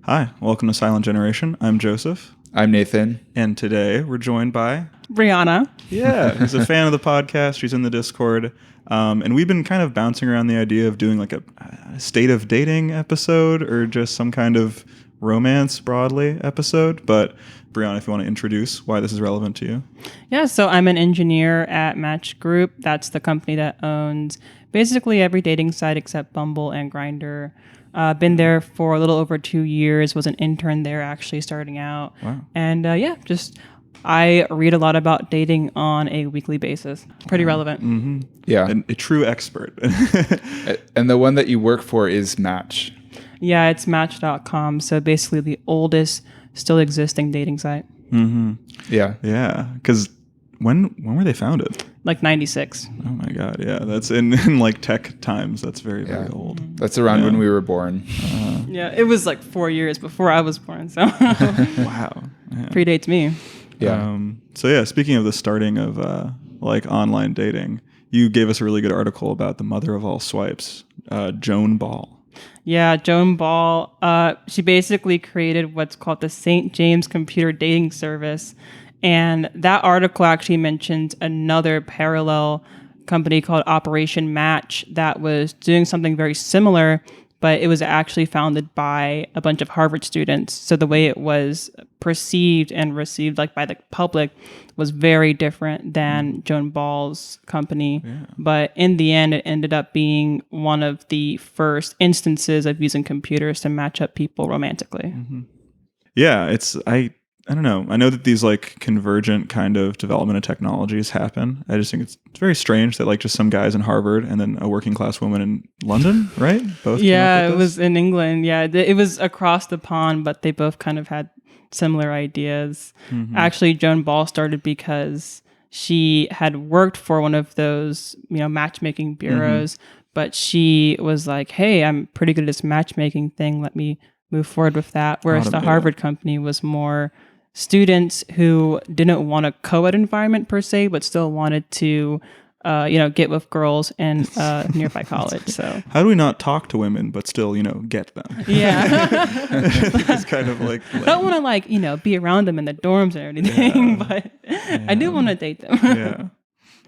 Hi, welcome to Silent Generation. I'm Joseph. I'm Nathan. And today we're joined by Breanna. Yeah, who's a fan of the podcast. She's in the Discord. And we've been kind of bouncing around the idea of doing like a state of dating episode or just some kind of romance broadly episode. But Breanna, if you want to introduce why this is relevant to you. Yeah, so I'm an engineer at Match Group. That's the company that owns basically every dating site except Bumble and Grindr. Been there for a little over 2 years, was an intern there actually starting out. Wow. And I read a lot about dating on a weekly basis. Pretty relevant. Mm-hmm. Yeah. A true expert. And the one that you work for is Match. Yeah, it's Match.com. So basically the oldest still existing dating site. Mm-hmm. Yeah. Yeah, because when were they founded? Like 96. Oh my God, yeah. That's in like tech times. That's very, very old. That's around when we were born. Yeah, it was like 4 years before I was born. So Wow. Yeah. predates me. Yeah. So yeah, speaking of the starting of like online dating, you gave us a really good article about the mother of all swipes, Joan Ball. Yeah, Joan Ball. She basically created what's called the St. James Computer Dating Service. And that article actually mentions another parallel company called Operation Match that was doing something very similar, but it was actually founded by a bunch of Harvard students. So the way it was perceived and received like by the public was very different than Joan Ball's company. Yeah. But in the end, it ended up being one of the first instances of using computers to match up people romantically. Mm-hmm. Yeah, I don't know. I know that these like convergent kind of development of technologies happen. I just think it's very strange that like just some guys in Harvard and then a working class woman in London, right? Both. Yeah, it was in England. Yeah, it was across the pond, but they both kind of had similar ideas. Mm-hmm. Actually, Joan Ball started because she had worked for one of those, matchmaking bureaus, but she was like, hey, I'm pretty good at this matchmaking thing. Let me move forward with that. Whereas the Harvard company was more students who didn't want a co-ed environment per se, but still wanted to, get with girls in nearby college. So how do we not talk to women but still, get them? Yeah, it's kind of like I don't want to be around them in the dorms and everything, but I do want to date them. Yeah,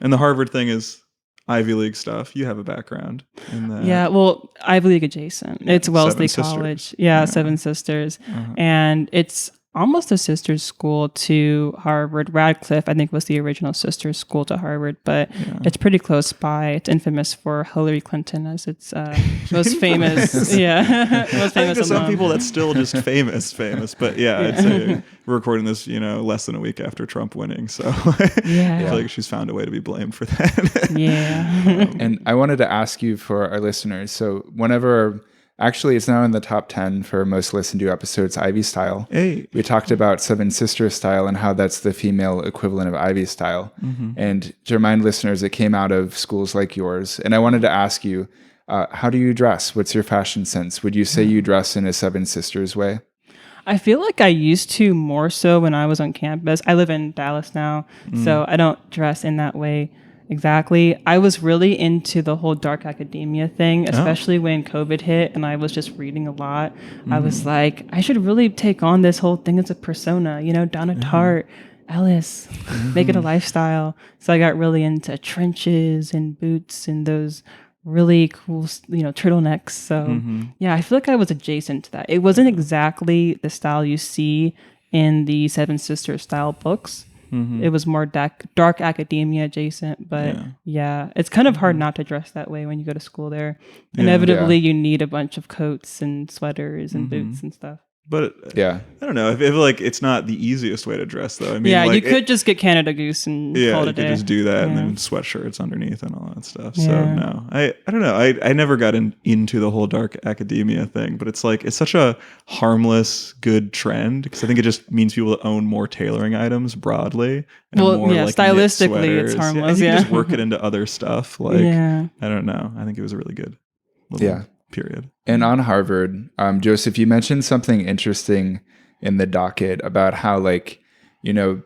and the Harvard thing is Ivy League stuff. You have a background in that. Yeah, well, Ivy League adjacent. It's Wellesley Seven College. Sisters. Yeah, Seven Sisters, and it's almost a sister's school to Harvard. Radcliffe, I think, was the original sister's school to Harvard, but it's pretty close by. It's infamous for Hillary Clinton as its most famous. Yeah, most famous. To some people, that's still just famous. But yeah, I'd say we're recording this, less than a week after Trump winning. So I feel like she's found a way to be blamed for that. Yeah. And I wanted to ask you for our listeners. So actually, it's now in the top 10 for most listened to episodes, Ivy Style. Hey. We talked about Seven Sisters Style and how that's the female equivalent of Ivy Style. Mm-hmm. And to remind listeners, it came out of schools like yours. And I wanted to ask you, how do you dress? What's your fashion sense? Would you say you dress in a Seven Sisters way? I feel like I used to more so when I was on campus. I live in Dallas now, so I don't dress in that way. Exactly. I was really into the whole dark academia thing, especially when COVID hit and I was just reading a lot. I was like, I should really take on this whole thing as a persona, Donna Tartt, Ellis, make it a lifestyle. So I got really into trenches and boots and those really cool, turtlenecks. So yeah, I feel like I was adjacent to that. It wasn't exactly the style you see in the Seven Sisters style books. It was more dark academia adjacent, but yeah, it's kind of hard not to dress that way when you go to school there. Inevitably, you need a bunch of coats and sweaters and boots and stuff. But I don't know. I feel like it's not the easiest way to dress, though. I mean, yeah, you could just get Canada Goose and call it a day. You could just do that and then sweatshirts underneath and all that stuff. Yeah. So no, I don't know. I never got into the whole dark academia thing, but it's like it's such a harmless, good trend because I think it just means people that own more tailoring items broadly. And more, like, stylistically, it's harmless. You can just work it into other stuff. Like I don't know. I think it was a really good. Period. And on Harvard, Joseph, you mentioned something interesting in the docket about how,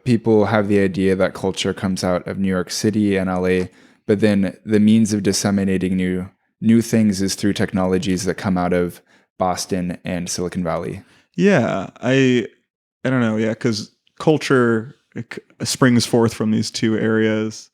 people have the idea that culture comes out of New York City and LA, but then the means of disseminating new things is through technologies that come out of Boston and Silicon Valley. Yeah, I don't know. Yeah, because culture springs forth from these two areas.